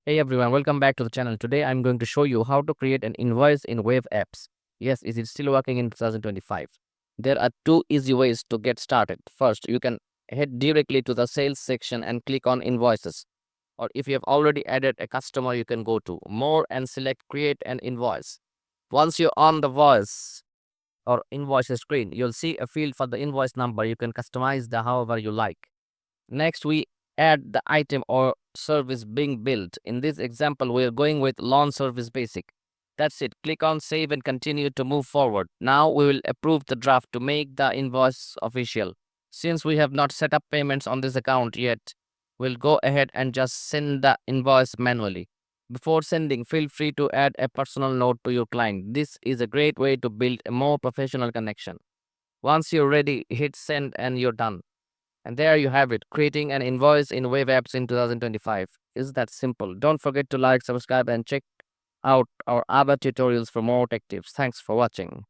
Hey everyone, welcome back to the channel. Today I'm going to show you how to create an invoice in Waveapps. Yes, is it still working in 2025? There are two easy ways to get started. First, you can head directly to the sales section and click on invoices. Or if you have already added a customer, you can go to more and select create an invoice. Once you're on the voice or invoice screen, you'll see a field for the invoice number. You can customize the however you like. Next, we add the item or service being built. In this example, we are going with lawn service basic. That's it. Click on save and continue to move forward. Now we will approve the draft to make the invoice official. Since we have not set up payments on this account yet, we'll go ahead and just send the invoice manually. Before sending, feel free to add a personal note to your client. This is a great way to build a more professional connection. Once you're ready, hit send and you're done. And there you have it, creating an invoice in Wave Apps in 2025. Is that simple? Don't forget to like, subscribe, and check out our other tutorials for more tech tips. Thanks for watching.